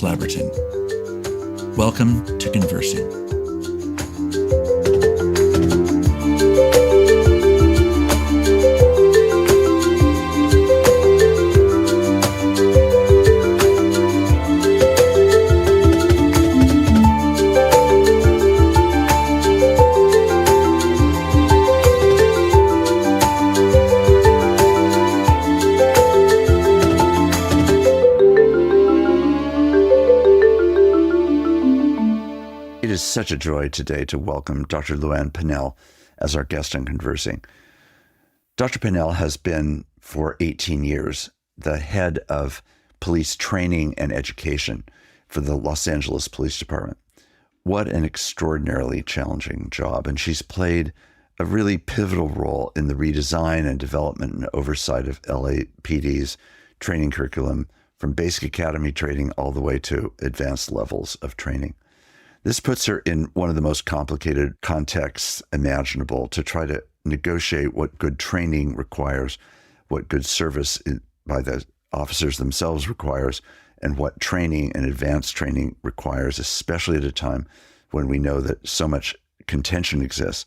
Claverton. Welcome to Conversing. It is such a joy today to welcome Dr. Luann Pannell as our guest on Conversing. Dr. Pannell has been for 18 years the head of police training and education for the Los Angeles Police Department. What an extraordinarily challenging job. And she's played a really pivotal role in the redesign and development and oversight of LAPD's training curriculum, from basic academy training all the way to advanced levels of training. This puts her in one of the most complicated contexts imaginable to try to negotiate what good training requires, what good service by the officers themselves requires, and what training and advanced training requires, especially at a time when we know that so much contention exists,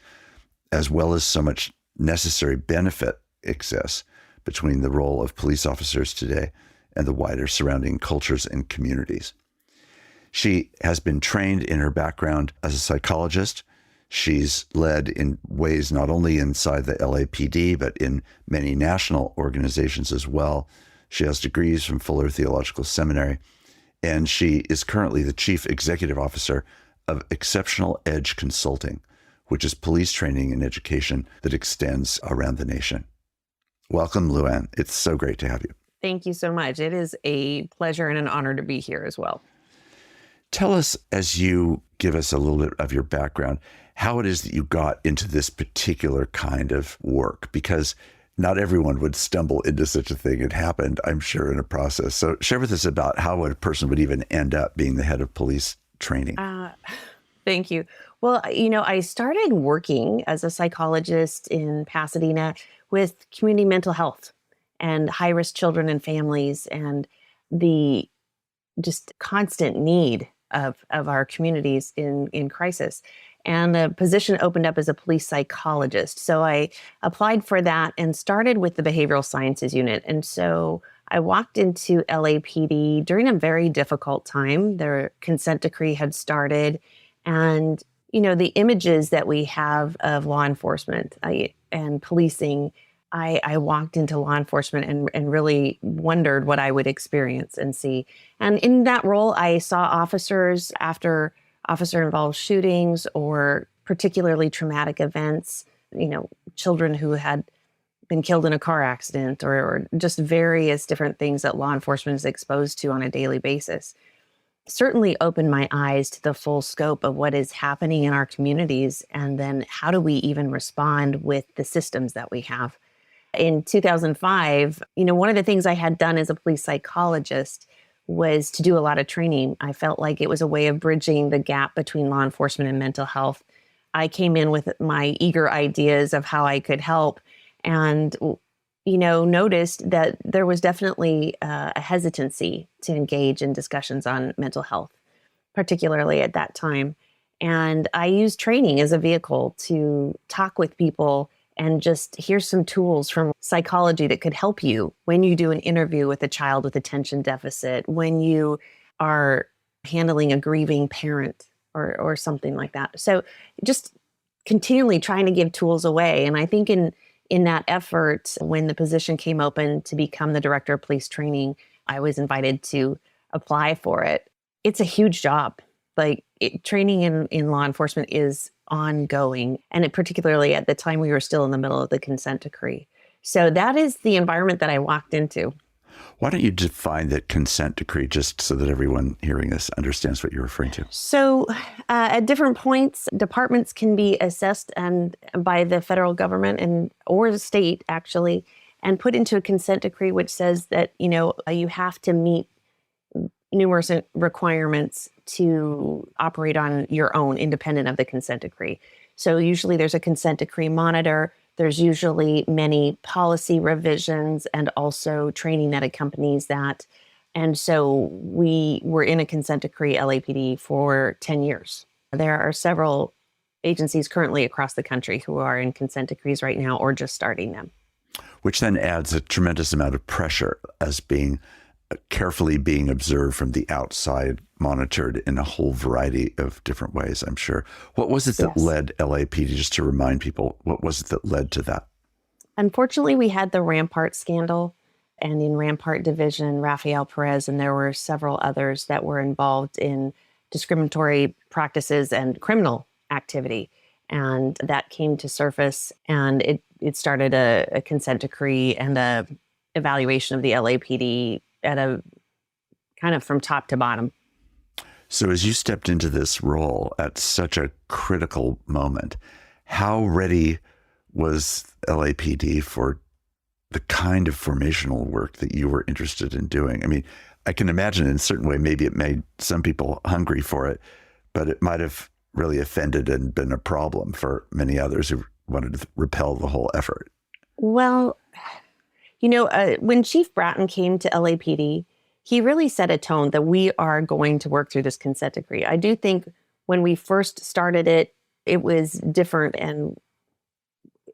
as well as so much necessary benefit exists between the role of police officers today and the wider surrounding cultures and communities. She has been trained in her background as a psychologist. She's led in ways not only inside the LAPD, but in many national organizations as well. She has degrees from Fuller Theological Seminary, and she is currently the Chief Executive Officer of Exceptional Edge Consulting, which is police training and education that extends around the nation. Welcome, Luann. It's so great to have you. Thank you so much. It is a pleasure and an honor to be here as well. Tell us, as you give us a little bit of your background, how it is that you got into this particular kind of work, because not everyone would stumble into such a thing. It happened, I'm sure, in a process. So share with us about how a person would even end up being the head of police training. Thank you. Well, I started working as a psychologist in Pasadena with community mental health and high-risk children and families, and the just constant need of our communities in crisis. And the position opened up as a police psychologist. So I applied for that and started with the behavioral sciences unit. And so I walked into LAPD during a very difficult time. Their consent decree had started. And, the images that we have of law enforcement and policing, I walked into law enforcement and really wondered what I would experience and see. And in that role, I saw officers after officer-involved shootings or particularly traumatic events, children who had been killed in a car accident or just various different things that law enforcement is exposed to on a daily basis. Certainly opened my eyes to the full scope of what is happening in our communities, and then how do we even respond with the systems that we have. In 2005, one of the things I had done as a police psychologist was to do a lot of training. I felt like it was a way of bridging the gap between law enforcement and mental health. I came in with my eager ideas of how I could help and, noticed that there was definitely a hesitancy to engage in discussions on mental health, particularly at that time. And I used training as a vehicle to talk with people and just here's some tools from psychology that could help you when you do an interview with a child with attention deficit, when you are handling a grieving parent or something like that. So just continually trying to give tools away. And I think in that effort, when the position came open to become the director of police training, I was invited to apply for it. It's a huge job. Training in law enforcement is ongoing, and particularly at the time we were still in the middle of the consent decree. So that is the environment that I walked into. Why don't you define that consent decree just so that everyone hearing this understands what you're referring to? So at different points, departments can be assessed by the federal government or the state, actually, and put into a consent decree which says that, you have to meet numerous requirements to operate on your own, independent of the consent decree. So usually there's a consent decree monitor. There's usually many policy revisions and also training that accompanies that. And so we were in a consent decree LAPD for 10 years. There are several agencies currently across the country who are in consent decrees right now or just starting them. Which then adds a tremendous amount of pressure as being carefully being observed from the outside, monitored in a whole variety of different ways, I'm sure. What was it that led LAPD, just to remind people, what was it that led to that? Unfortunately, we had the Rampart scandal, and in Rampart Division, Rafael Perez, and there were several others that were involved in discriminatory practices and criminal activity. And that came to surface, and it started a consent decree and a evaluation of the LAPD at a kind of from top to bottom. So as you stepped into this role at such a critical moment, how ready was LAPD for the kind of formational work that you were interested in doing? I mean, I can imagine in a certain way, maybe it made some people hungry for it, but it might have really offended and been a problem for many others who wanted to repel the whole effort. Well, when Chief Bratton came to LAPD, he really set a tone that we are going to work through this consent decree. I do think when we first started it, it was different and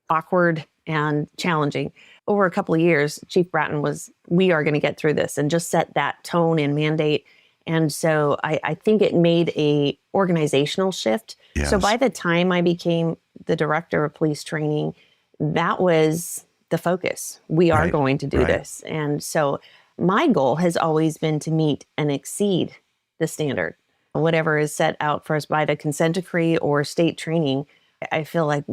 awkward and challenging. Over a couple of years, Chief Bratton we are going to get through this, and just set that tone and mandate. And so I think it made a organizational shift. Yes. So by the time I became the director of police training, that was the focus. We are going to do this. And so my goal has always been to meet and exceed the standard. Whatever is set out for us by the consent decree or state training, I feel like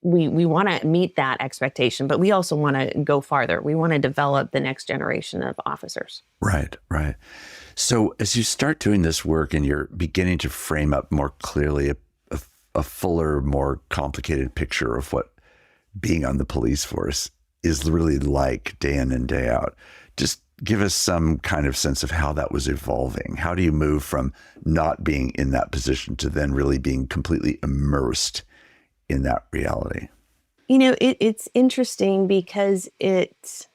we want to meet that expectation, but we also want to go farther. We want to develop the next generation of officers. Right. So as you start doing this work and you're beginning to frame up more clearly a fuller, more complicated picture of what being on the police force is really like day in and day out, just give us some kind of sense of how that was evolving. How do you move from not being in that position to then really being completely immersed in that reality? It's interesting because it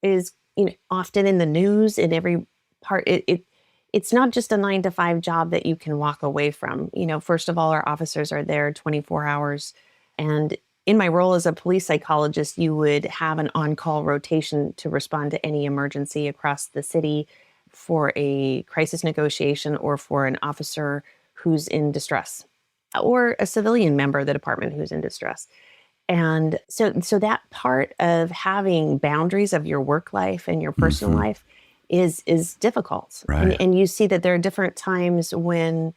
is often in the news in every part. It's not just a 9-to-5 job that you can walk away from. First of all, our officers are there 24 hours. And in my role as a police psychologist, you would have an on-call rotation to respond to any emergency across the city for a crisis negotiation or for an officer who's in distress, or a civilian member of the department who's in distress. And so that part of having boundaries of your work life and your personal life is difficult. Right. And you see that there are different times when,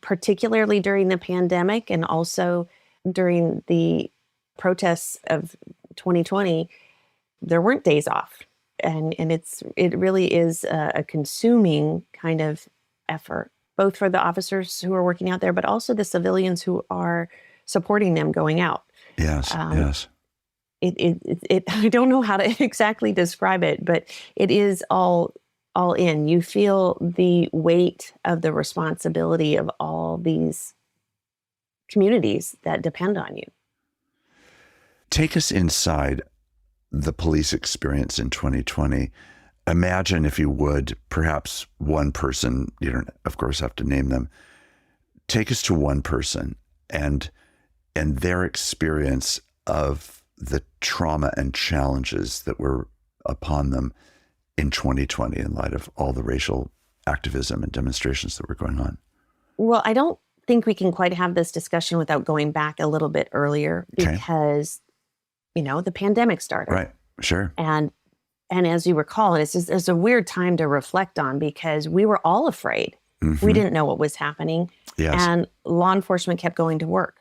particularly during the pandemic and also during the protests of 2020, there weren't days off. And it really is a consuming kind of effort, both for the officers who are working out there, but also the civilians who are supporting them going out. Yes. I don't know how to exactly describe it, but it is all in. You feel the weight of the responsibility of all these communities that depend on you. Take us inside the police experience in 2020. Imagine, if you would, perhaps one person, you don't, of course, have to name them. Take us to one person and their experience of the trauma and challenges that were upon them in 2020 in light of all the racial activism and demonstrations that were going on. Well, I don't think we can quite have this discussion without going back a little bit earlier because, the pandemic started. Right. Sure. And as you recall, it's a weird time to reflect on because we were all afraid. We didn't know what was happening. Yes. And law enforcement kept going to work.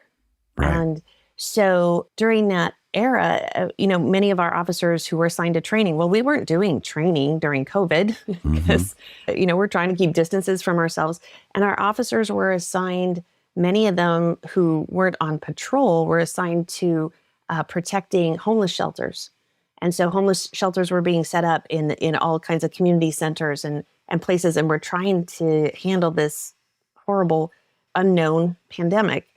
Right. And so during that era, many of our officers who were assigned to training, well, we weren't doing training during COVID because, we're trying to keep distances from ourselves. And our officers were assigned, many of them who weren't on patrol were assigned to protecting homeless shelters. And so homeless shelters were being set up in all kinds of community centers and places. And we're trying to handle this horrible, unknown pandemic.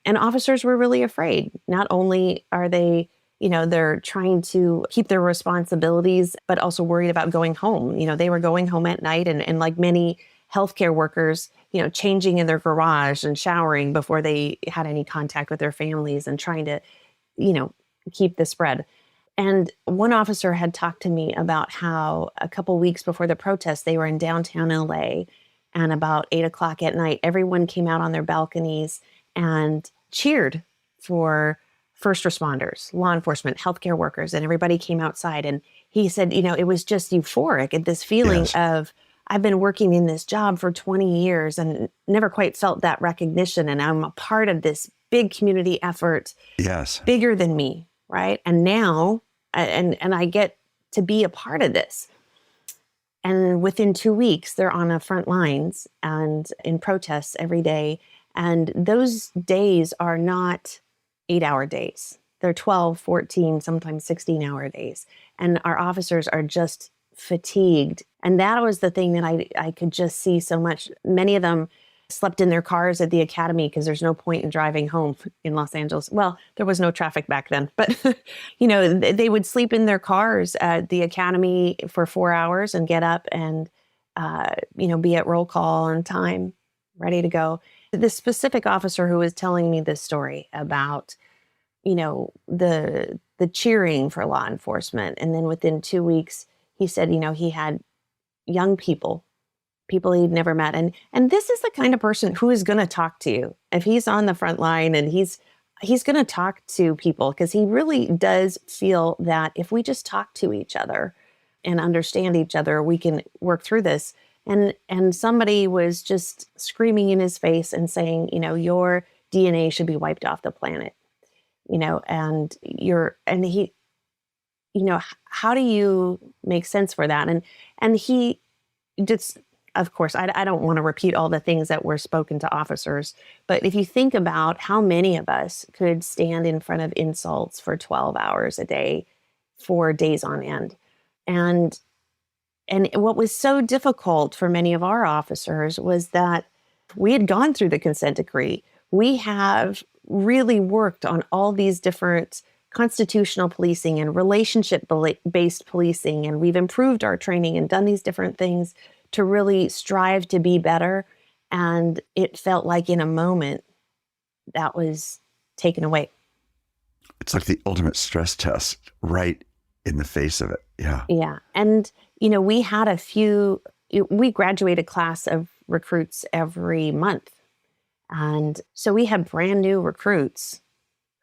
And officers were really afraid. Not only are they they're trying to keep their responsibilities, but also worried about going home. They were going home at night and like many healthcare workers, changing in their garage and showering before they had any contact with their families and trying to, keep the spread. And one officer had talked to me about how a couple weeks before the protest, they were in downtown LA, and about 8 o'clock at night, everyone came out on their balconies and cheered for first responders, law enforcement, healthcare workers, and everybody came outside. And he said, it was just euphoric, and this feeling Yes. of, I've been working in this job for 20 years and never quite felt that recognition. And I'm a part of this big community effort, Yes. bigger than me, right? And now, and I get to be a part of this. And within 2 weeks, they're on the front lines and in protests every day. And those days are not 8-hour days. They're 12, 14, sometimes 16-hour days. And our officers are just fatigued. And that was the thing that I could just see so much. Many of them slept in their cars at the academy because there's no point in driving home in Los Angeles. Well, there was no traffic back then, but they would sleep in their cars at the academy for 4 hours and get up and be at roll call on time, ready to go. This specific officer who was telling me this story about the cheering for law enforcement, and then within 2 weeks, he said he had young people he'd never met. And this is the kind of person who is going to talk to you. If he's on the front line, and he's going to talk to people, because he really does feel that if we just talk to each other and understand each other, we can work through this. And somebody was just screaming in his face and saying, your DNA should be wiped off the planet, and he, how do you make sense for that? And he just, of course, I don't want to repeat all the things that were spoken to officers, but if you think about how many of us could stand in front of insults for 12 hours a day for days on end. And what was so difficult for many of our officers was that we had gone through the consent decree. We have really worked on all these different constitutional policing and relationship-based policing, and we've improved our training and done these different things to really strive to be better. And it felt like in a moment that was taken away. It's like the ultimate stress test right in the face of it. Yeah. Yeah. And, we had we graduate a class of recruits every month. And so we had brand new recruits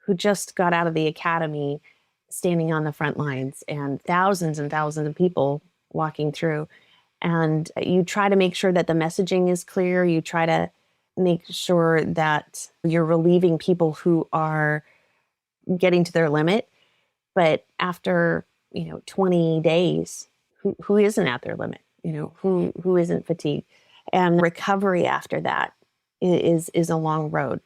who just got out of the academy standing on the front lines, and thousands of people walking through. And you try to make sure that the messaging is clear. You try to make sure that you're relieving people who are getting to their limit. But after, 20 days, who isn't at their limit? Who isn't fatigued? And recovery after that is a long road.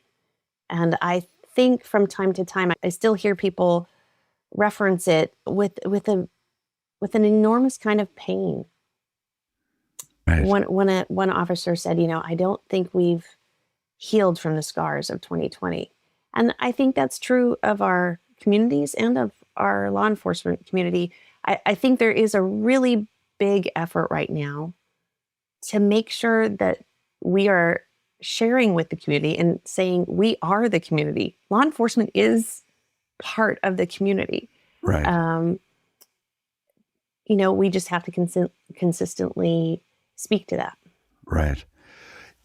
And I think from time to time, I still hear people reference it with an enormous kind of pain. Right. One officer said, I don't think we've healed from the scars of 2020. And I think that's true of our communities and of our law enforcement community. I think there is a really big effort right now to make sure that we are sharing with the community and saying we are the community. Law enforcement is part of the community. Right. We just have to consistently speak to that. Right.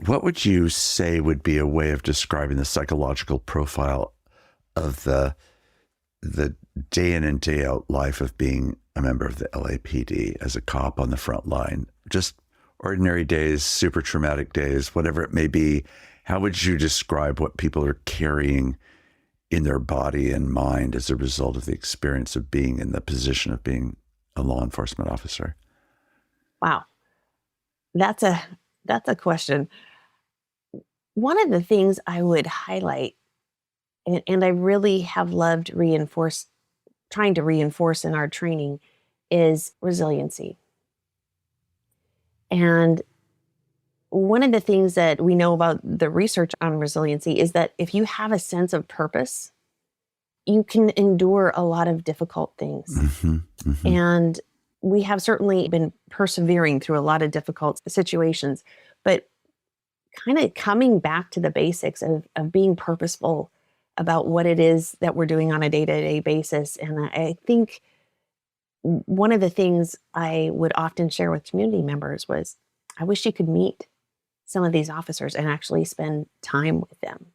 What would you say would be a way of describing the psychological profile of the day in and day out life of being a member of the LAPD as a cop on the front line? Just ordinary days, super traumatic days, whatever it may be. How would you describe what people are carrying in their body and mind as a result of the experience of being in the position of being a law enforcement officer? Wow. That's a question. One of the things I would highlight, and I really have loved trying to reinforce in our training, is resiliency. And one of the things that we know about the research on resiliency is that if you have a sense of purpose you can endure a lot of difficult things. And we have certainly been persevering through a lot of difficult situations, but kind of coming back to the basics of being purposeful about what it is that we're doing on a day-to-day basis. And I think one of the things I would often share with community members was, I wish you could meet some of these officers and actually spend time with them.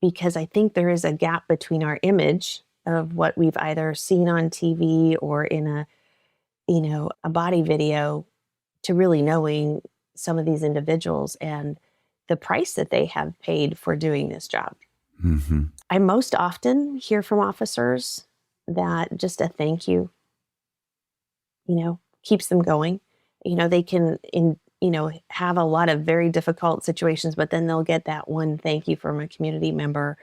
Because I think there is a gap between our image of what we've either seen on TV or in a body video to really knowing some of these individuals and the price that they have paid for doing this job. I most often hear from officers that just a thank you, keeps them going. They can have a lot of very difficult situations, but then they'll get that one thank you from a community member.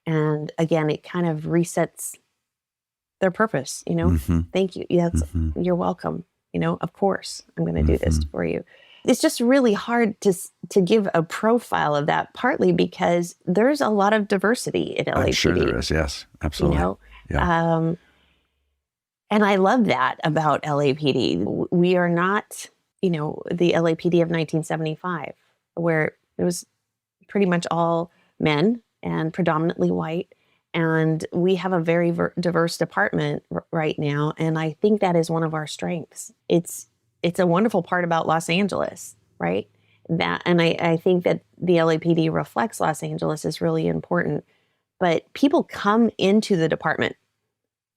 And again, it kind of resets their purpose, thank you. You're welcome. Of course, I'm going to do this for you. It's just really hard to give a profile of that, partly because there's a lot of diversity in LAPD. I'm sure there is. Yes, absolutely. Yeah. And I love that about LAPD. We are not, the LAPD of 1975, where it was pretty much all men and predominantly white. And we have a very diverse department right now. And I think that is one of our strengths. It's a wonderful part about Los Angeles, right? I think that the LAPD reflects Los Angeles is really important. But people come into the department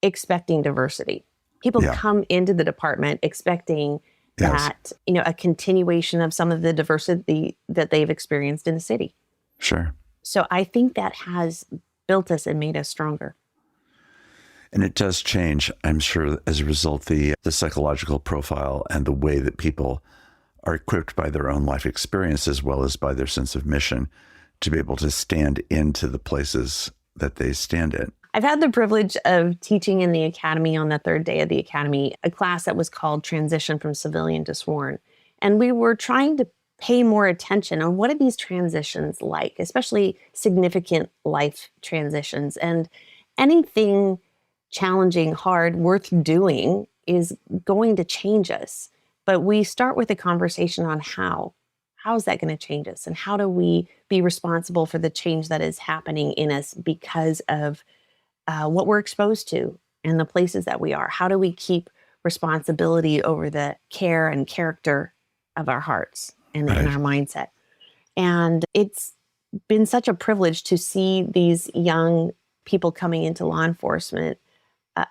expecting diversity. People come into the department expecting that, a continuation of some of the diversity that they've experienced in the city. Sure. So I think that has built us and made us stronger. And it does change, I'm sure, as a result, the psychological profile and the way that people are equipped by their own life experience as well as by their sense of mission to be able to stand into the places that they stand in. I've had the privilege of teaching in the academy on the third day of the academy, a class that was called Transition from Civilian to Sworn. And we were trying to pay more attention on what are these transitions like, especially significant life transitions. And anything challenging, hard, worth doing is going to change us. But we start with a conversation on how. How is that going to change us? And how do we be responsible for the change that is happening in us because of what we're exposed to and the places that we are? How do we keep responsibility over the care and character of our hearts and in our mindset? And it's been such a privilege to see these young people coming into law enforcement.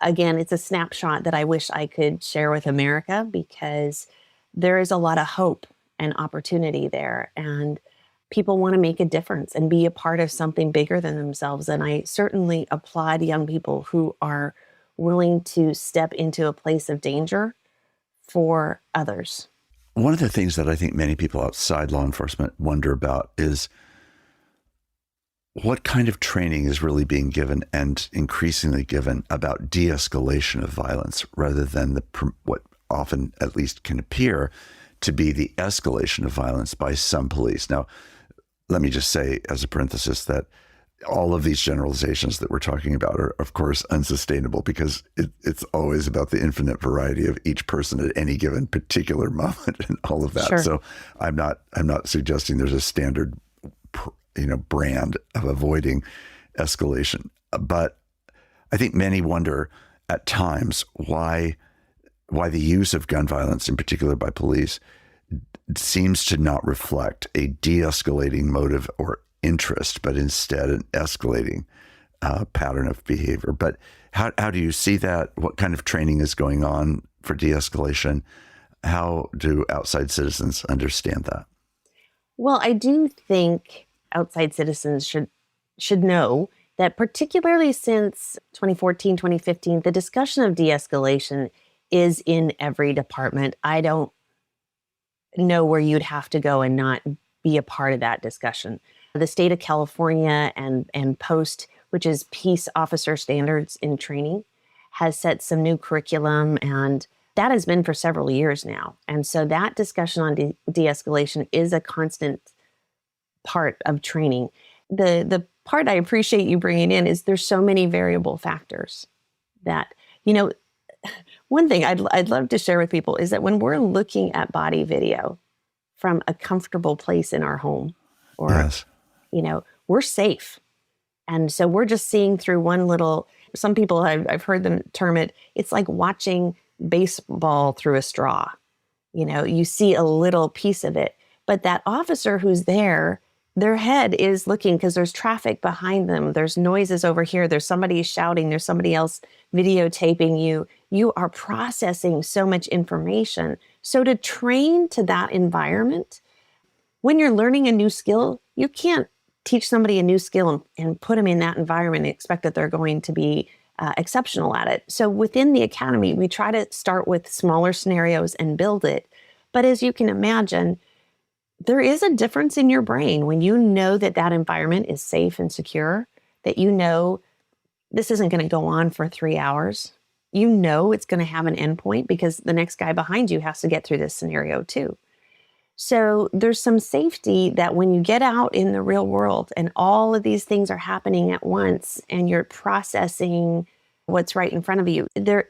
Again, it's a snapshot that I wish I could share with America because there is a lot of hope and opportunity there. And people want to make a difference and be a part of something bigger than themselves. And I certainly applaud young people who are willing to step into a place of danger for others. One of the things that I think many people outside law enforcement wonder about is what kind of training is really being given and increasingly given about de-escalation of violence rather than what often at least can appear to be the escalation of violence by some police. Now, let me just say as a parenthesis that all of these generalizations that we're talking about are, of course, unsustainable because it's always about the infinite variety of each person at any given particular moment and all of that. Sure. So I'm not suggesting there's a standard, brand of avoiding escalation. But I think many wonder at times why the use of gun violence, in particular by police, seems to not reflect a de-escalating motive or interest, but instead an escalating pattern of behavior. But how do you see that? What kind of training is going on for de-escalation? How do outside citizens understand that? Well, I do think outside citizens should know that particularly since 2014, 2015, the discussion of de-escalation is in every department. I don't know where you'd have to go and not be a part of that discussion. The state of California and POST, which is Peace Officer Standards in Training, has set some new curriculum, and that has been for several years now. And so that discussion on de-escalation is a constant part of training. The part I appreciate you bringing in is there's so many variable factors that, one thing I'd love to share with people is that when we're looking at body video from a comfortable place in our home, or, Yes. We're safe. And so we're just seeing through one little, some people I've heard them term it, it's like watching baseball through a straw. You see a little piece of it, but that officer who's there, their head is looking because there's traffic behind them. There's noises over here. There's somebody shouting. There's somebody else videotaping you. You are processing so much information. So to train to that environment, when you're learning a new skill, you can't teach somebody a new skill and put them in that environment and expect that they're going to be exceptional at it. So within the academy, we try to start with smaller scenarios and build it. But as you can imagine, there is a difference in your brain when you know that that environment is safe and secure, that this isn't going to go on for 3 hours. It's going to have an endpoint because the next guy behind you has to get through this scenario too. So there's some safety that when you get out in the real world and all of these things are happening at once and you're processing what's right in front of you, there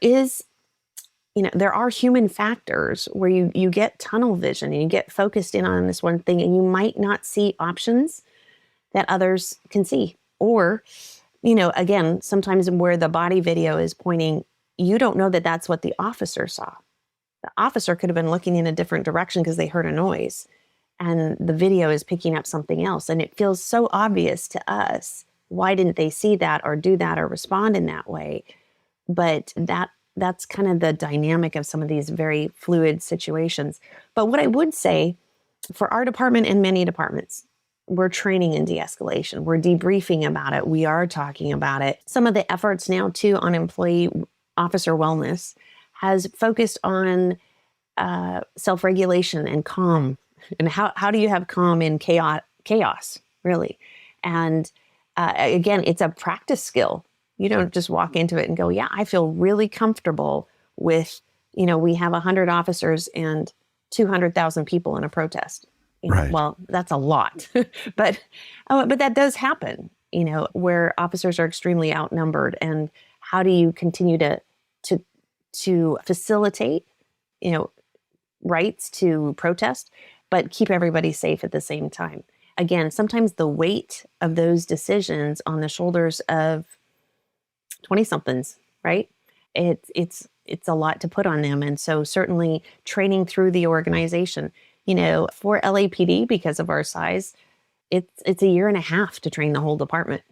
are human factors where you get tunnel vision and you get focused in on this one thing and you might not see options that others can see. Or, again, sometimes where the body video is pointing, you don't know that that's what the officer saw. The officer could have been looking in a different direction because they heard a noise and the video is picking up something else. And it feels so obvious to us. Why didn't they see that or do that or respond in that way? But that's kind of the dynamic of some of these very fluid situations. But what I would say for our department and many departments, we're training in de-escalation. We're debriefing about it. We are talking about it. Some of the efforts now too on employee officer wellness has focused on self-regulation and calm. And how do you have calm in chaos, really? And again, it's a practice skill. You don't just walk into it and go, yeah, I feel really comfortable with, we have 100 officers and 200,000 people in a protest. Right. Well, that's a lot, but that does happen, where officers are extremely outnumbered. And how do you continue to facilitate, rights to protest, but keep everybody safe at the same time? Again, sometimes the weight of those decisions on the shoulders of 20-somethings, right? It's a lot to put on them. And so certainly training through the organization, for LAPD, because of our size, it's a year and a half to train the whole department.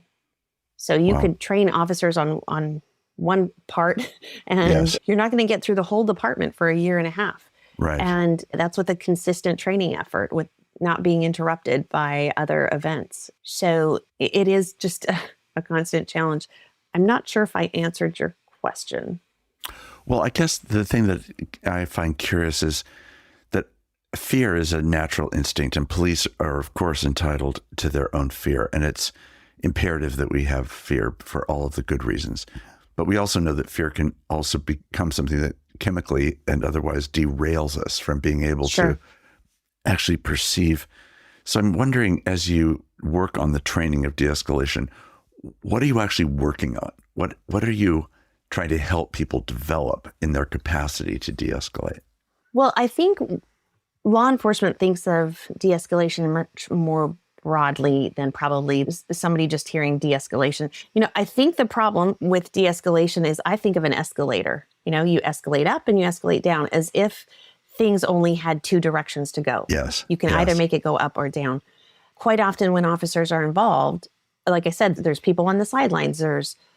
So you could train officers on one part and you're not going to get through the whole department for a year and a half. Right. And that's with a consistent training effort with not being interrupted by other events. So it is just a constant challenge. I'm not sure if I answered your question. Well, I guess the thing that I find curious is that fear is a natural instinct, and police are, of course, entitled to their own fear. And it's imperative that we have fear for all of the good reasons. But we also know that fear can also become something that chemically and otherwise derails us from being able to actually perceive. So I'm wondering, as you work on the training of de-escalation, what are you actually working on? What are you trying to help people develop in their capacity to de-escalate? Well, I think law enforcement thinks of de-escalation much more broadly than probably somebody just hearing de-escalation. I think the problem with de-escalation is I think of an escalator. You escalate up and you escalate down as if things only had two directions to go. Yes. You can either make it go up or down. Quite often when officers are involved, like I said, there's people on the sidelines.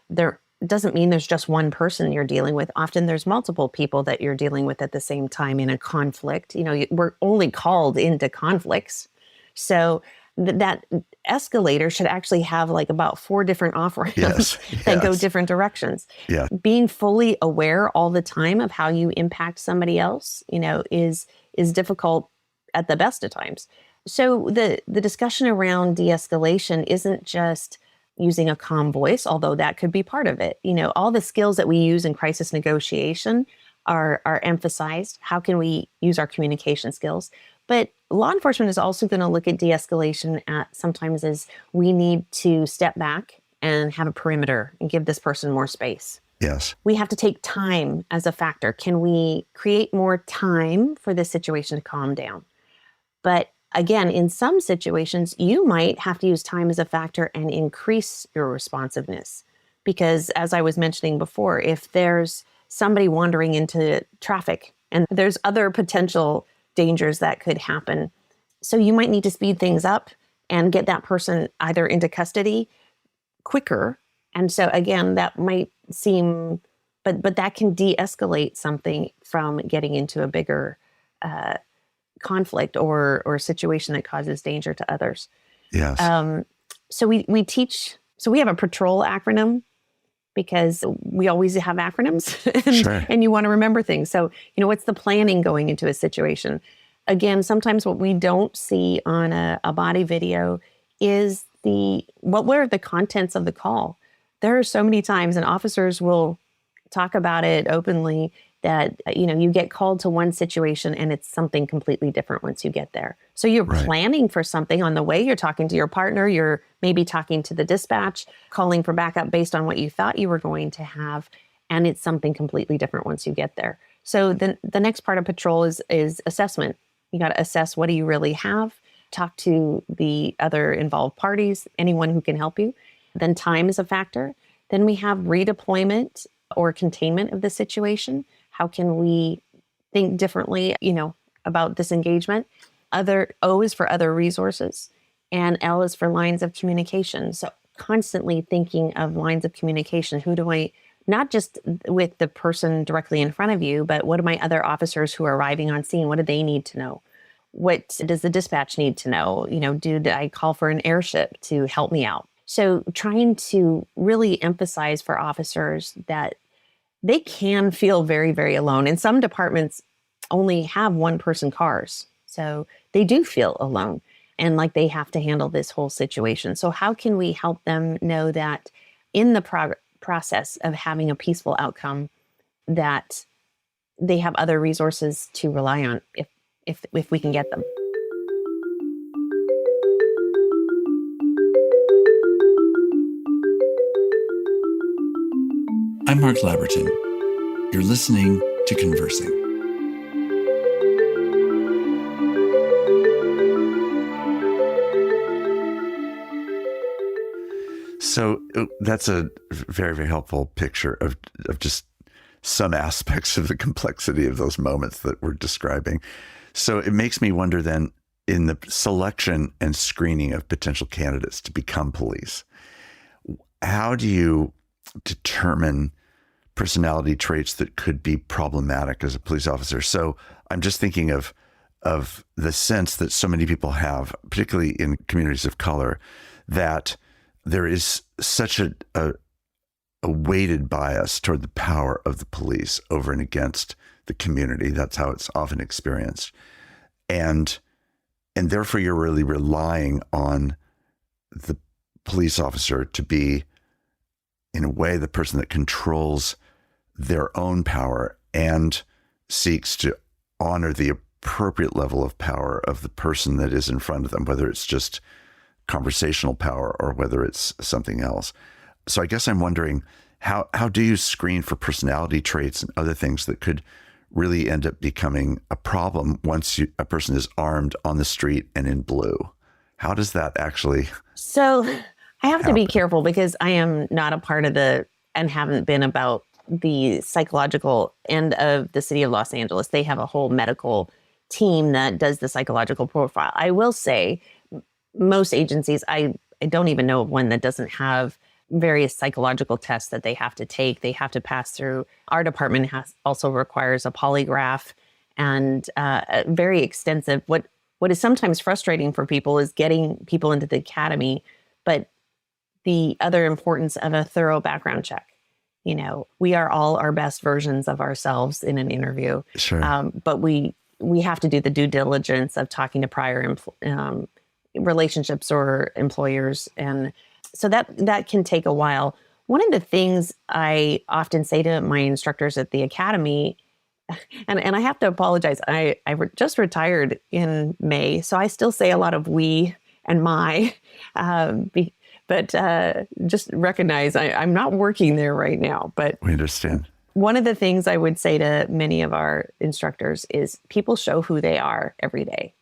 There doesn't mean there's just one person you're dealing with. Often there's multiple people that you're dealing with at the same time in a conflict. We're only called into conflicts. So that escalator should actually have like about 4 different off-ramps that go different directions. Yeah. Being fully aware all the time of how you impact somebody else, is difficult at the best of times. So the discussion around de-escalation isn't just using a calm voice, although that could be part of it. All the skills that we use in crisis negotiation are emphasized. How can we use our communication skills? But law enforcement is also going to look at de-escalation at sometimes as we need to step back and have a perimeter and give this person more space. Yes. We have to take time as a factor. Can we create more time for this situation to calm down? But again, in some situations, you might have to use time as a factor and increase your responsiveness. Because as I was mentioning before, if there's somebody wandering into traffic and there's other potential dangers that could happen, so you might need to speed things up and get that person either into custody quicker. And so again, that might seem, but that can de-escalate something from getting into a bigger conflict or situation that causes danger to others. Yes. So we teach, so we have a patrol acronym because we always have acronyms and, Sure. and you want to remember things. So, what's the planning going into a situation? Again, sometimes what we don't see on a body video is what were the contents of the call. There are so many times, and officers will talk about it openly, that, you get called to one situation and it's something completely different once you get there. So you're Right. planning for something on the way. You're talking to your partner. You're maybe talking to the dispatch, calling for backup based on what you thought you were going to have. And it's something completely different once you get there. So the next part of patrol is assessment. You got to assess, what do you really have? Talk to the other involved parties, anyone who can help you. Then time is a factor. Then we have redeployment or containment of the situation. How can we think differently, about this engagement? O is for other resources, and L is for lines of communication. So constantly thinking of lines of communication. Who do I, not just with the person directly in front of you, but what do my other officers who are arriving on scene, what do they need to know? What does the dispatch need to know? Do I call for an airship to help me out? So trying to really emphasize for officers that they can feel very, very alone. And some departments only have one-person cars. So they do feel alone and like they have to handle this whole situation. So how can we help them know that in the process of having a peaceful outcome, that they have other resources to rely on if we can get them? I'm Mark Labberton. You're listening to Conversing. So that's a very, very helpful picture of just some aspects of the complexity of those moments that we're describing. So it makes me wonder then, in the selection and screening of potential candidates to become police, how do you determine personality traits that could be problematic as a police officer? So I'm just thinking of the sense that so many people have, particularly in communities of color, that there is such a weighted bias toward the power of the police over and against the community. That's how it's often experienced. And therefore you're really relying on the police officer to be, in a way, the person that controls their own power and seeks to honor the appropriate level of power of the person that is in front of them, whether it's just conversational power or whether it's something else. So I guess I'm wondering, how do you screen for personality traits and other things that could really end up becoming a problem once a person is armed on the street and in blue? How does that actually So I have to be happen? careful because I am not a part of and haven't been about the psychological end of the city of Los Angeles. They have a whole medical team that does the psychological profile. I will say most agencies, I don't even know of one that doesn't have various psychological tests that they have to take. They have to pass through. Our department also requires a polygraph and a very extensive. What is sometimes frustrating for people is getting people into the academy, but the other importance of a thorough background check. We are all our best versions of ourselves in an interview. Sure. But we have to do the due diligence of talking to prior relationships or employers. And so that can take a while. One of the things I often say to my instructors at the academy and I have to apologize. Just retired in May, so I still say a lot of we and my, but just recognize I'm not working there right now. But We understand. one of the things I would say to many of our instructors is people show who they are every day,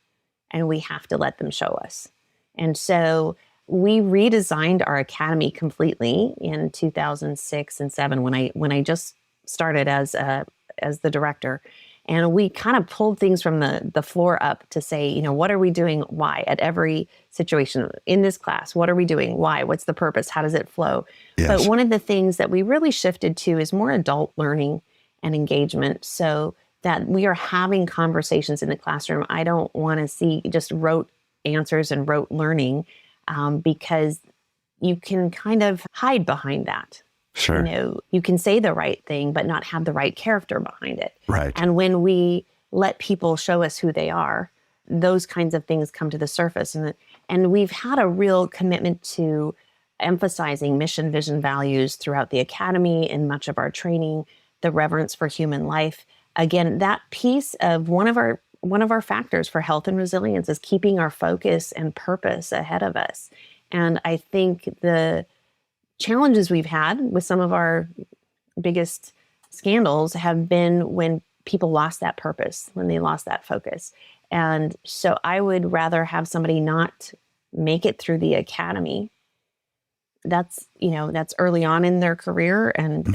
and we have to let them show us. And so we redesigned our academy completely in 2006 and 7 when I just started as the director. And we kind of pulled things from the floor up to say, what are we doing? Why? At every situation in this class, what are we doing? Why? What's the purpose? How does it flow? Yes. But one of the things that we really shifted to is more adult learning and engagement, so that we are having conversations in the classroom. I don't want to see just rote answers and rote learning, because you can kind of hide behind that. Sure. You can say the right thing, but not have the right character behind it. Right. And when we let people show us who they are, those kinds of things come to the surface. And we've had a real commitment to emphasizing mission, vision, values throughout the academy and much of our training, the reverence for human life. Again, that piece of one of our factors for health and resilience is keeping our focus and purpose ahead of us. And I think the challenges we've had with some of our biggest scandals have been when people lost that purpose, when they lost that focus. And so I would rather have somebody not make it through the academy. That's early on in their career.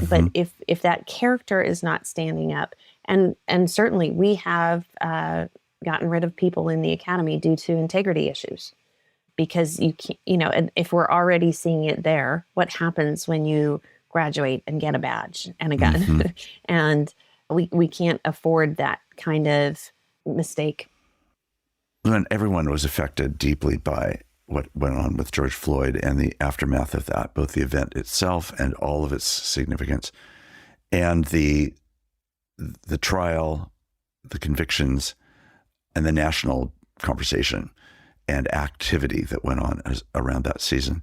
But if that character is not standing up, and certainly we have gotten rid of people in the academy due to integrity issues. Because you can't, and if we're already seeing it there, what happens when you graduate and get a badge and a gun? And we can't afford that kind of mistake. When everyone was affected deeply by what went on with George Floyd and the aftermath of that, both the event itself and all of its significance, and the trial, the convictions, and the national conversation and activity that went on around that season.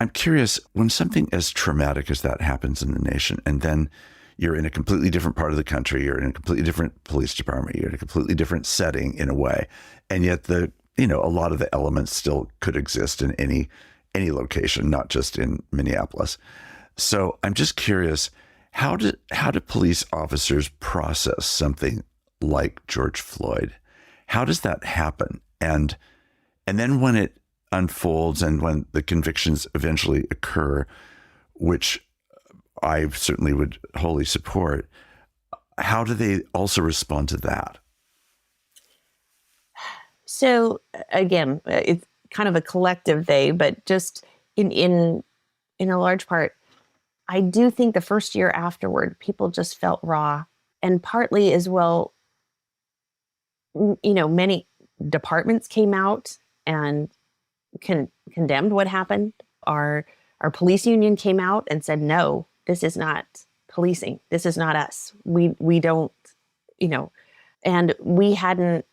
I'm curious, when something as traumatic as that happens in the nation, and then you're in a completely different part of the country, you're in a completely different police department, you're in a completely different setting in a way, and yet a lot of the elements still could exist in any location, not just in Minneapolis. So I'm just curious, how do police officers process something like George Floyd? How does that happen? And then when it unfolds and when the convictions eventually occur, which I certainly would wholly support, how do they also respond to that? So again, it's kind of a collective they, but just in a large part, I do think the first year afterward, people just felt raw, and partly as well, many departments came out and condemned what happened. Our police union came out and said, no, this is not policing. This is not us. We don't, and we hadn't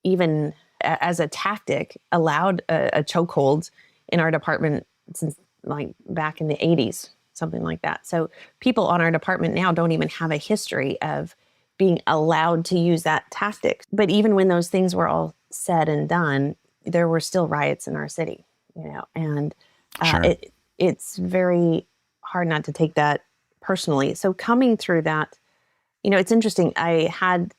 even as a tactic allowed a chokehold in our department since like back in the 80s, something like that. So people on our department now don't even have a history of being allowed to use that tactic. But even when those things were all said and done, there were still riots in our city, and Sure. It's very hard not to take that personally. So coming through that, it's interesting. I had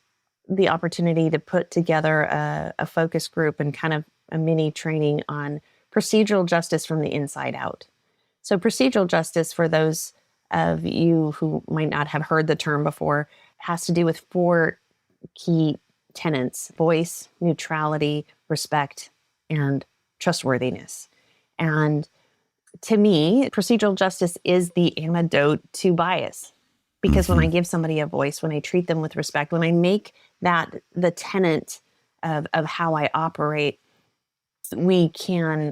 the opportunity to put together a focus group and kind of a mini training on procedural justice from the inside out. So procedural justice, for those of you who might not have heard the term before, has to do with 4 key tenets: voice, neutrality, respect, and trustworthiness. And to me, procedural justice is the antidote to bias. Because when I give somebody a voice, when I treat them with respect, when I make that the tenet of how I operate, we're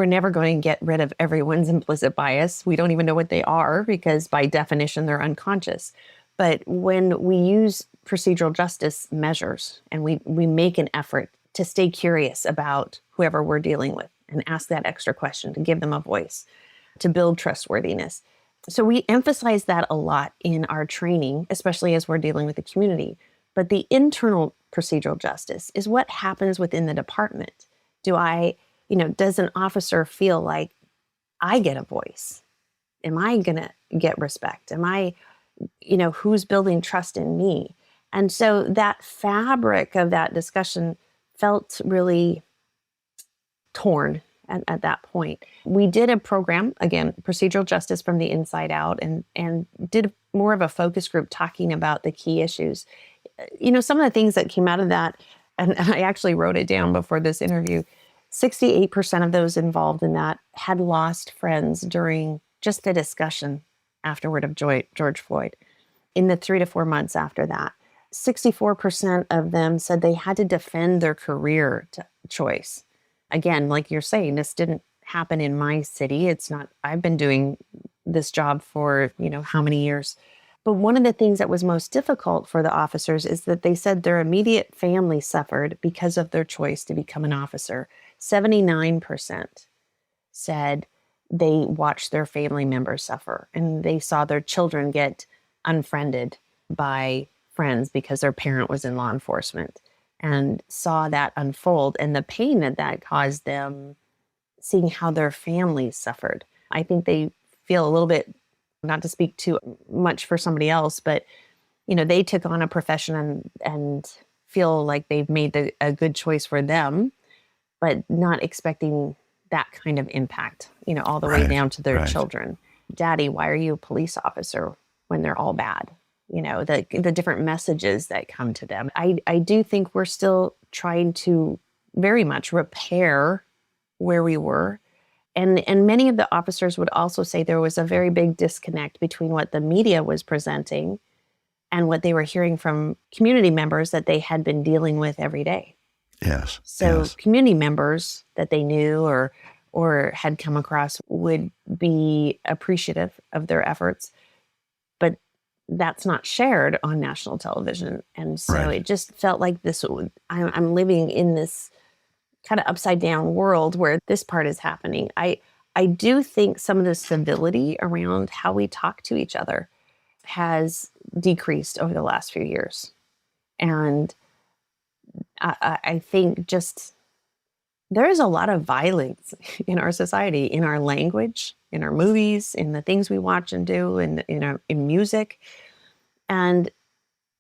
never going to get rid of everyone's implicit bias. We don't even know what they are because by definition, they're unconscious. But when we use procedural justice measures and we make an effort to stay curious about whoever we're dealing with and ask that extra question, to give them a voice, to build trustworthiness, So we emphasize that a lot in our training, especially as we're dealing with the community. But the internal procedural justice is what happens within the department. Does an officer feel like I get a voice? Am I going to get respect? Who's building trust in me? And so that fabric of that discussion felt really torn at that point. We did a program, again, procedural justice from the inside out, and did more of a focus group talking about the key issues. Some of the things that came out of that, and I actually wrote it down before this interview, 68% of those involved in that had lost friends during just the discussion afterward of George Floyd. In the 3 to 4 months after that, 64% of them said they had to defend their career choice. Again, like you're saying, this didn't happen in my city. I've been doing this job for, how many years. But one of the things that was most difficult for the officers is that they said their immediate family suffered because of their choice to become an officer. 79% said they watched their family members suffer, and they saw their children get unfriended by friends because their parent was in law enforcement, and saw that unfold and the pain that caused them, seeing how their families suffered. I think they feel a little bit, not to speak too much for somebody else, but they took on a profession and feel like they've made a good choice for them, but not expecting that kind of impact, all the way down to their children. Daddy, why are you a police officer when they're all bad? The different messages that come to them. I do think we're still trying to very much repair where we were. And many of the officers would also say there was a very big disconnect between what the media was presenting and what they were hearing from community members that they had been dealing with every day. Yes. So yes. community members that they knew or had come across would be appreciative of their efforts, but that's not shared on national television. And so It just felt like I'm living in this kind of upside down world where this part is happening. I do think some of the civility around how we talk to each other has decreased over the last few years. And I think just there is a lot of violence in our society, in our language, in our movies, in the things we watch and do, in music. And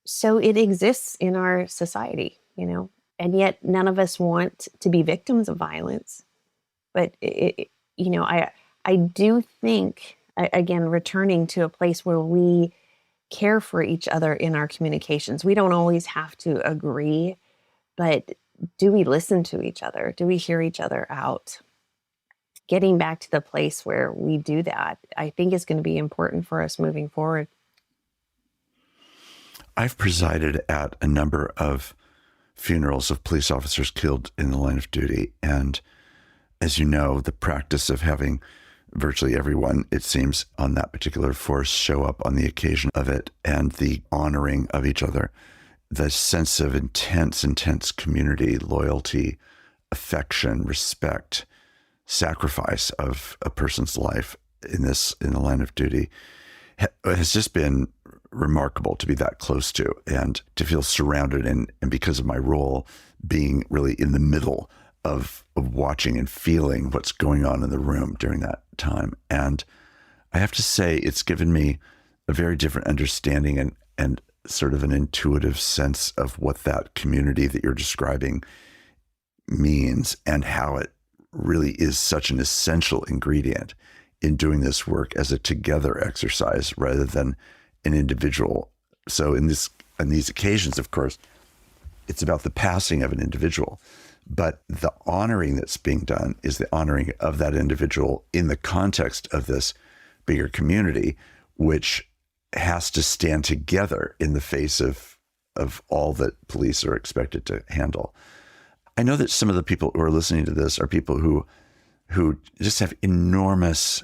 so it exists in our society, and yet none of us want to be victims of violence. But, I do think, again, returning to a place where we care for each other in our communications. We don't always have to agree, but do we listen to each other? Do we hear each other out? Getting back to the place where we do that, I think is going to be important for us moving forward. I've presided at a number of funerals of police officers killed in the line of duty. And as you know, the practice of having virtually everyone, it seems, on that particular force show up on the occasion of it, and the honoring of each other, the sense of intense community, loyalty, affection, respect, sacrifice of a person's life in the line of duty has just been remarkable to be that close to, and to feel surrounded, and because of my role being really in the middle of watching and feeling what's going on in the room during that time. And I have to say, it's given me a very different understanding and sort of an intuitive sense of what that community that you're describing means, and how it really is such an essential ingredient in doing this work as a together exercise rather than an individual. So in these occasions, of course, it's about the passing of an individual, but the honoring that's being done is the honoring of that individual in the context of this bigger community, which has to stand together in the face of all that police are expected to handle. I know that some of the people who are listening to this are people who just have enormous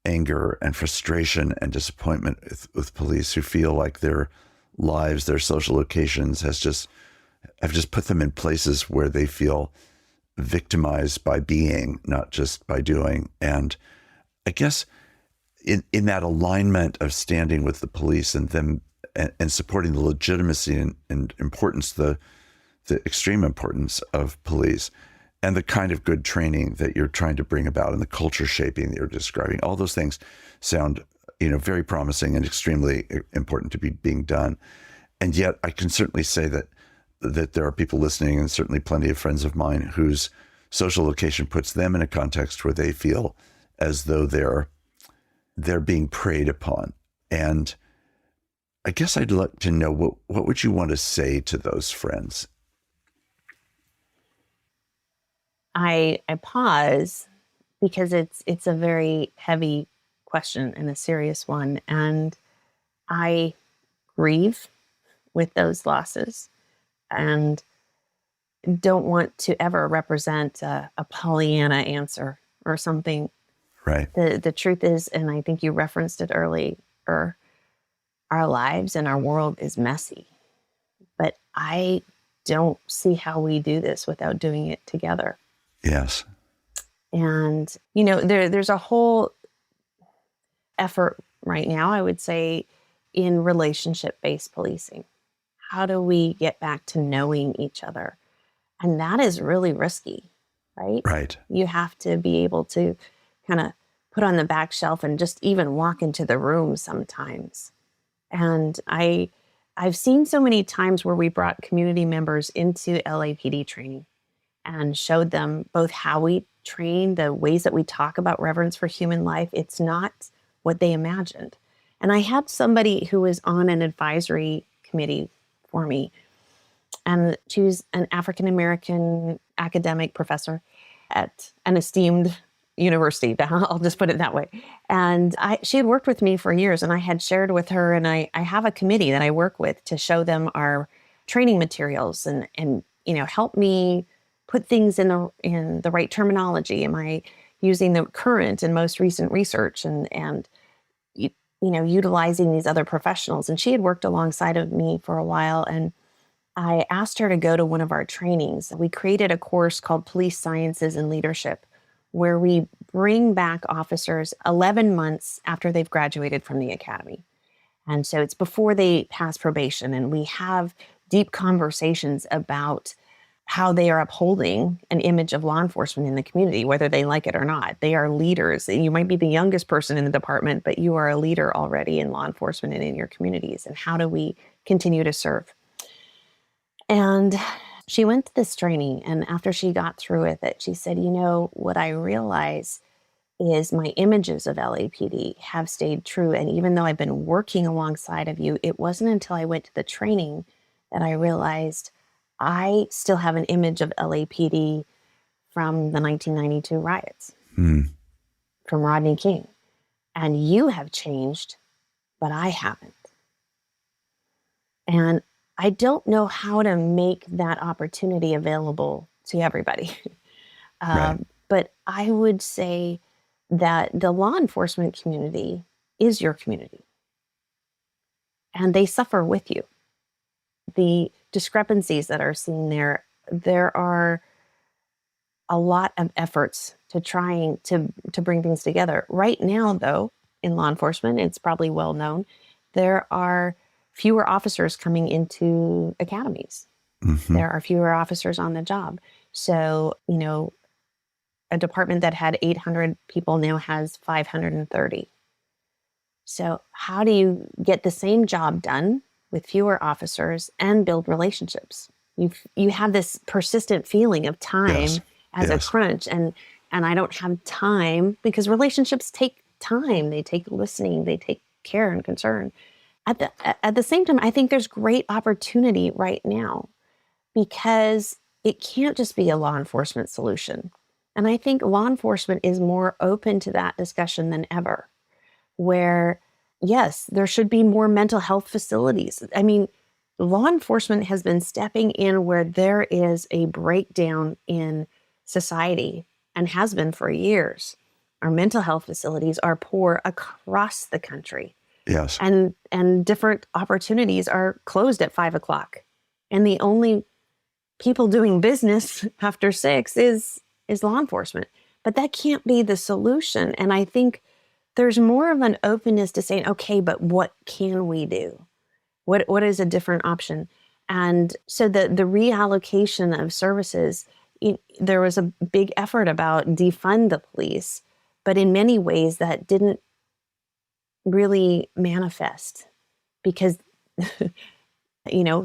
anger and frustration and disappointment with police, who feel like their lives, their social locations have just put them in places where they feel victimized by being, not just by doing. And I guess in that alignment of standing with the police and them and supporting the legitimacy and importance, the extreme importance of police, and the kind of good training that you're trying to bring about and the culture shaping that you're describing, all those things sound, very promising and extremely important to be being done. And yet I can certainly say that there are people listening, and certainly plenty of friends of mine whose social location puts them in a context where they feel as though they're being preyed upon. And I guess I'd like to know, what would you want to say to those friends? I pause because it's a very heavy question and a serious one. And I grieve with those losses and don't want to ever represent a Pollyanna answer or something. Right. The truth is, and I think you referenced it earlier, our lives and our world is messy. But I don't see how we do this without doing it together. Yes. And, there's a whole effort right now, I would say, in relationship-based policing. How do we get back to knowing each other? And that is really risky, right? Right. You have to be able to kind of put on the back shelf and just even walk into the room sometimes. And I've seen so many times where we brought community members into LAPD training and showed them both how we train, the ways that we talk about reverence for human life. It's not what they imagined. And I had somebody who was on an advisory committee for me, and she was an African-American academic professor at an esteemed university. I'll just put it that way. And she had worked with me for years, and I had shared with her, and I have a committee that I work with to show them our training materials and help me put things in the right terminology. Am I using the current and most recent research and utilizing these other professionals? And she had worked alongside of me for a while, and I asked her to go to one of our trainings. We created a course called Police Sciences and Leadership, where we bring back officers 11 months after they've graduated from the academy. And so it's before they pass probation, and we have deep conversations about how they are upholding an image of law enforcement in the community, whether they like it or not. They are leaders. You might be the youngest person in the department, but you are a leader already in law enforcement and in your communities. And how do we continue to serve? And she went to this training, and after she got through with it, she said, what I realize is my images of LAPD have stayed true. And even though I've been working alongside of you, it wasn't until I went to the training that I realized I still have an image of LAPD from the 1992 riots, from Rodney King. And you have changed, but I haven't. And I don't know how to make that opportunity available to everybody. Right. But I would say that the law enforcement community is your community. And they suffer with you. The discrepancies that are seen there are a lot of efforts to trying to bring things together. Right now, though, in law enforcement, it's probably well known, there are fewer officers coming into academies. Mm-hmm. There are fewer officers on the job. So, a department that had 800 people now has 530. So how do you get the same job done with fewer officers and build relationships? You have this persistent feeling of time as a crunch, and I don't have time, because relationships take time. They take listening, they take care and concern. At the same time, I think there's great opportunity right now, because it can't just be a law enforcement solution. And I think law enforcement is more open to that discussion than ever, where, yes, there should be more mental health facilities. I mean, law enforcement has been stepping in where there is a breakdown in society, and has been for years. Our mental health facilities are poor across the country. Yes. And different opportunities are closed at 5 o'clock. And the only people doing business after 6 is law enforcement. But that can't be the solution. And I think there's more of an openness to saying, okay, but what can we do? What is a different option? And so the reallocation of services, there was a big effort about defund the police, but in many ways that didn't really manifest because,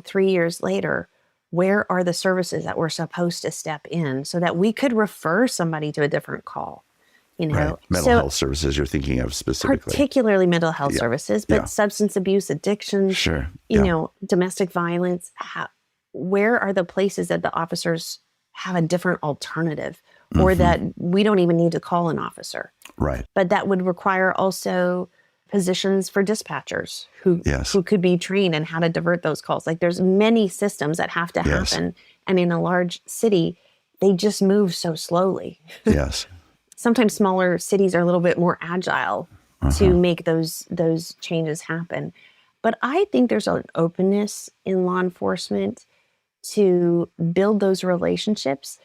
3 years later, where are the services that were supposed to step in so that we could refer somebody to a different call? Right. Mental health services you're thinking of specifically. Particularly mental health Yeah. services, but Yeah. substance abuse, addiction, Sure. Yeah. Domestic violence. Where are the places that the officers have a different alternative or that we don't even need to call an officer? Right. But that would require also positions for dispatchers who could be trained in how to divert those calls. Like there's many systems that have to happen. And in a large city, they just move so slowly. Yes. Sometimes smaller cities are a little bit more agile to make those changes happen. But I think there's an openness in law enforcement to build those relationships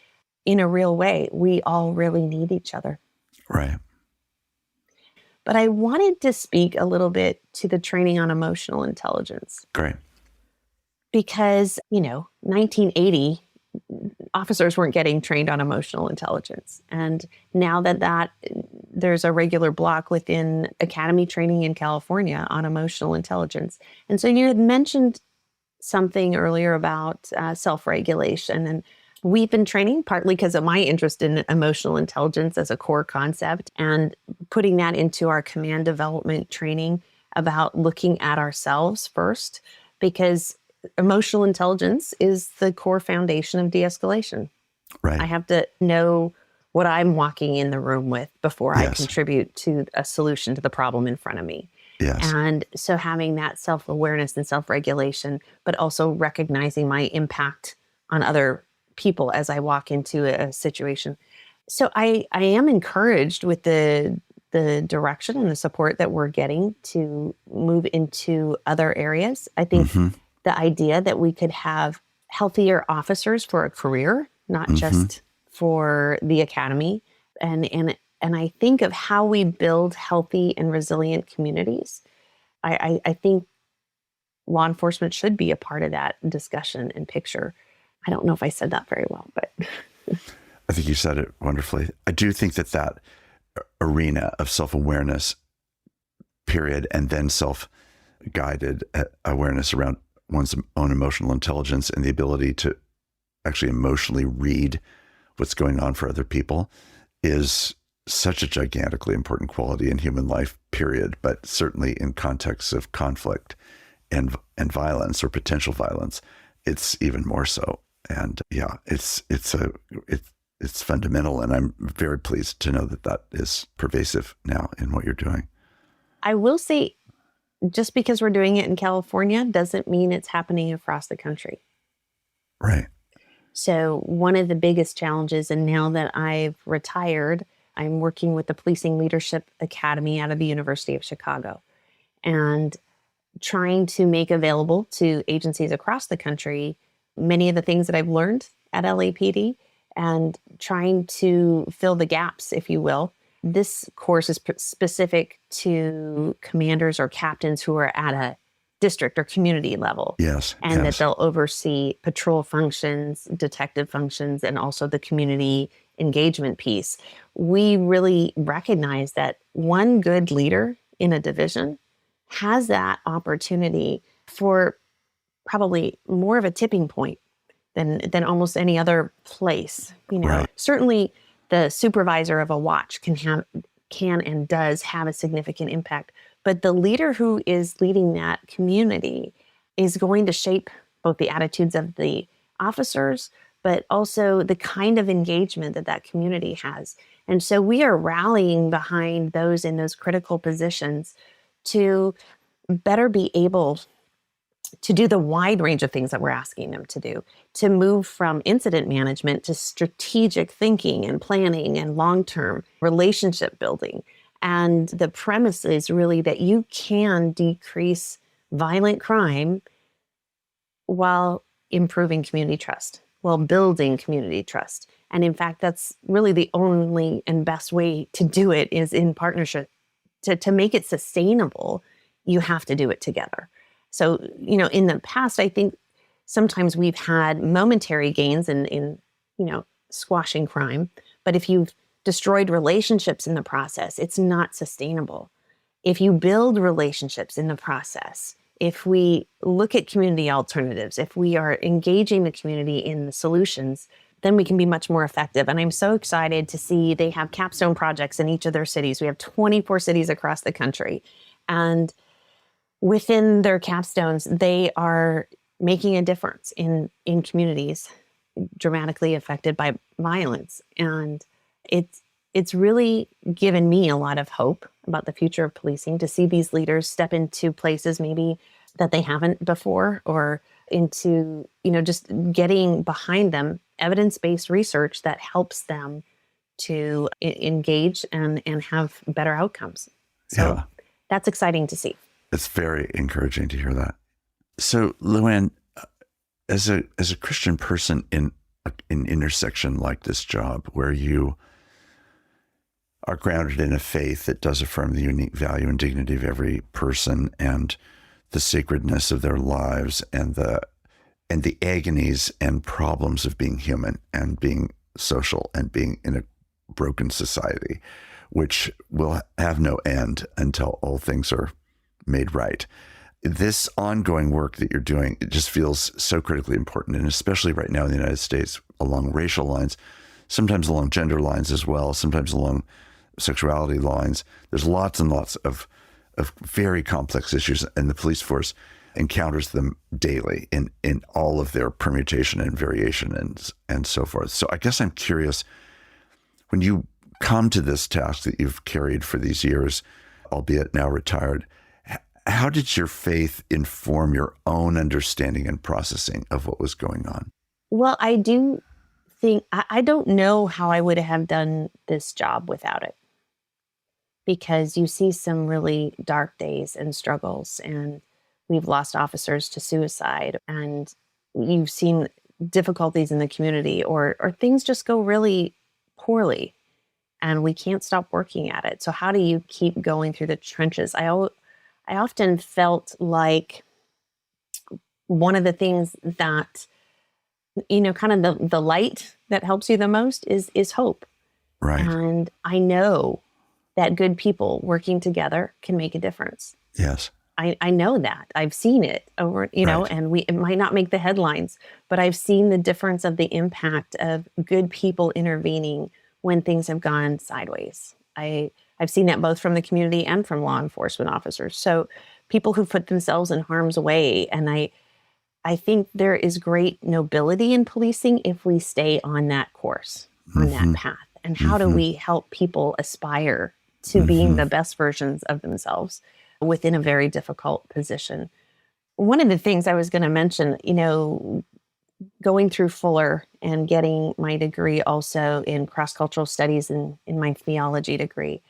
in a real way. We all really need each other. Right. But I wanted to speak a little bit to the training on emotional intelligence. Great. Because, 1980, officers weren't getting trained on emotional intelligence. And now that there's a regular block within academy training in California on emotional intelligence. And so you had mentioned something earlier about self-regulation. And we've been training partly because of my interest in emotional intelligence as a core concept and putting that into our command development training about looking at ourselves first, because emotional intelligence is the core foundation of de-escalation. Right. I have to know what I'm walking in the room with before I contribute to a solution to the problem in front of me. Yes. And so having that self-awareness and self-regulation, but also recognizing my impact on other people as I walk into a situation. So I am encouraged with the direction and the support that we're getting to move into other areas. I think the idea that we could have healthier officers for a career, not just for the academy. And I think of how we build healthy and resilient communities. I think law enforcement should be a part of that discussion and picture. I don't know if I said that very well, but I think you said it wonderfully. I do think that arena of self-awareness, period, and then self-guided awareness around one's own emotional intelligence and the ability to actually emotionally read what's going on for other people is such a gigantically important quality in human life, period, but certainly in contexts of conflict and violence or potential violence, it's even more so. And yeah, it's fundamental, and I'm very pleased to know that is pervasive now in what you're doing. I will say, just because we're doing it in California doesn't mean it's happening across the country. Right. So one of the biggest challenges, and now that I've retired, I'm working with the Policing Leadership Academy out of the University of Chicago and trying to make available to agencies across the country many of the things that I've learned at LAPD and trying to fill the gaps, if you will. This course is specific to commanders or captains who are at a district or community level. Yes. And that they'll oversee patrol functions, detective functions, and also the community engagement piece. We really recognize that one good leader in a division has that opportunity for probably more of a tipping point than almost any other place. Right. Certainly the supervisor of a watch can and does have a significant impact, but the leader who is leading that community is going to shape both the attitudes of the officers, but also the kind of engagement that community has. And so we are rallying behind those in those critical positions to better be able to do the wide range of things that we're asking them to do, to move from incident management to strategic thinking and planning and long-term relationship building. And the premise is really that you can decrease violent crime while improving community trust, while building community trust. And in fact, that's really the only and best way to do it is in partnership to make it sustainable, you have to do it together. So, in the past, I think sometimes we've had momentary gains in squashing crime. But if you've destroyed relationships in the process, it's not sustainable. If you build relationships in the process, if we look at community alternatives, if we are engaging the community in the solutions, then we can be much more effective. And I'm so excited to see they have capstone projects in each of their cities. We have 24 cities across the country. And within their capstones, they are making a difference in communities dramatically affected by violence. And it's really given me a lot of hope about the future of policing to see these leaders step into places maybe that they haven't before, or into, just getting behind them evidence-based research that helps them to engage and have better outcomes. So Yeah. that's exciting to see. It's very encouraging to hear that. So, Luann, as a Christian person in an intersection like this job, where you are grounded in a faith that does affirm the unique value and dignity of every person and the sacredness of their lives and the agonies and problems of being human and being social and being in a broken society, which will have no end until all things are made right. This ongoing work that you're doing, it just feels so critically important, and especially right now in the United States, along racial lines, sometimes along gender lines as well, sometimes along sexuality lines. There's lots and lots of very complex issues, and the police force encounters them daily in all of their permutation and variation and so forth. So I guess I'm curious, when you come to this task that you've carried for these years, albeit now retired, how did your faith inform your own understanding and processing of what was going on? Well, I do think, I don't know how I would have done this job without it, because you see some really dark days and struggles, and we've lost officers to suicide, and you've seen difficulties in the community, or things just go really poorly, and we can't stop working at it. So how do you keep going through the trenches? I often felt like one of the things that, kind of the light that helps you the most is hope. Right. And I know that good people working together can make a difference. Yes. I know that. I've seen it over, Right. and it might not make the headlines, but I've seen the difference of the impact of good people intervening when things have gone sideways. I've seen that both from the community and from law enforcement officers. So people who put themselves in harm's way. And I think there is great nobility in policing if we stay on that course, on that path. And how do we help people aspire to being the best versions of themselves within a very difficult position? One of the things I was going to mention, going through Fuller and getting my degree also in cross-cultural studies and in my theology degree,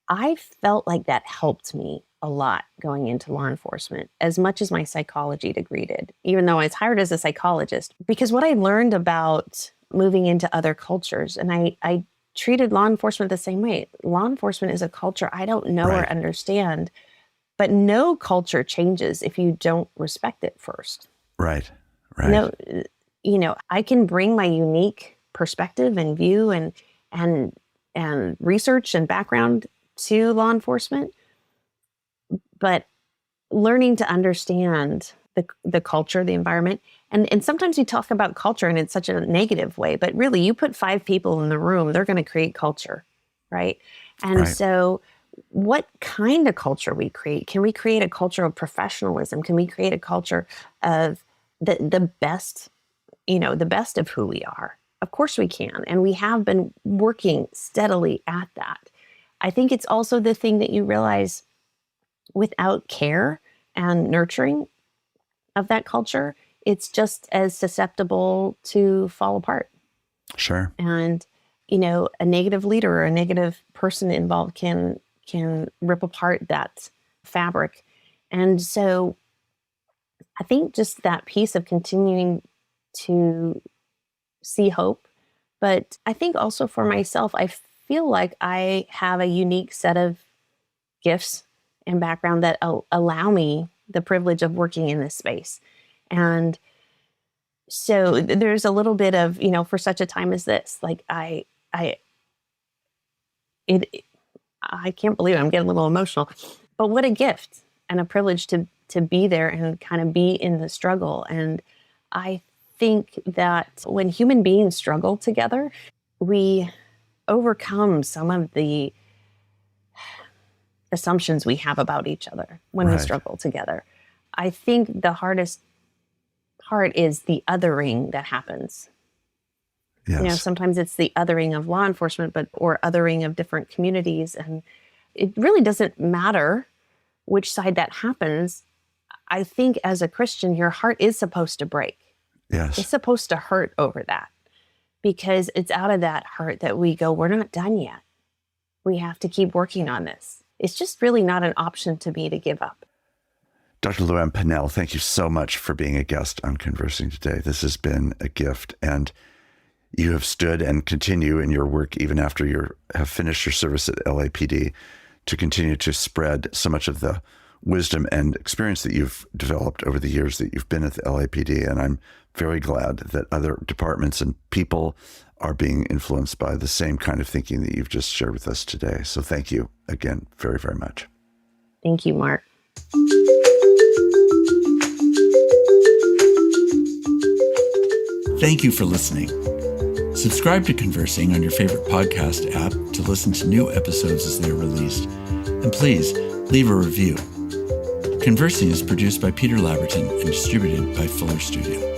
I felt like that helped me a lot going into law enforcement, as much as my psychology degree did, even though I was hired as a psychologist. Because what I learned about moving into other cultures, and I treated law enforcement the same way. Law enforcement is a culture I don't know or understand, but no culture changes if you don't respect it first. Right. No, I can bring my unique perspective and view and research and background to law enforcement, but learning to understand the culture, the environment, and sometimes we talk about culture and it's such a negative way, but really you put 5 people in the room, they're going to create culture, right? And so what kind of culture we create? Can we create a culture of professionalism? Can we create a culture of the best, the best of who we are? Of course we can. And we have been working steadily at that. I think it's also the thing that you realize, without care and nurturing of that culture, it's just as susceptible to fall apart. Sure. And, a negative leader or a negative person involved can rip apart that fabric. And so I think just that piece of continuing to see hope, but I think also for myself, I feel like I have a unique set of gifts and background that allow me the privilege of working in this space. And so there's a little bit of, for such a time as this, like I can't believe it. I'm getting a little emotional, but what a gift and a privilege to be there and kind of be in the struggle. And I think that when human beings struggle together, we overcome some of the assumptions we have about each other when we struggle together. I think the hardest part is the othering that happens. Yes. Sometimes it's the othering of law enforcement, or othering of different communities. And it really doesn't matter which side that happens. I think as a Christian, your heart is supposed to break. Yes. It's supposed to hurt over that, because it's out of that hurt that we go, we're not done yet. We have to keep working on this. It's just really not an option to me to give up. Dr. Luann Pannell, thank you so much for being a guest on Conversing today. This has been a gift, and you have stood and continue in your work even after you have finished your service at LAPD to continue to spread so much of the wisdom and experience that you've developed over the years that you've been at the LAPD. And I'm very glad that other departments and people are being influenced by the same kind of thinking that you've just shared with us today. So thank you again very, very much. Thank you, Mark. Thank you for listening. Subscribe to Conversing on your favorite podcast app to listen to new episodes as they are released. And please leave a review. Conversing is produced by Peter Laberton and distributed by Fuller Studio.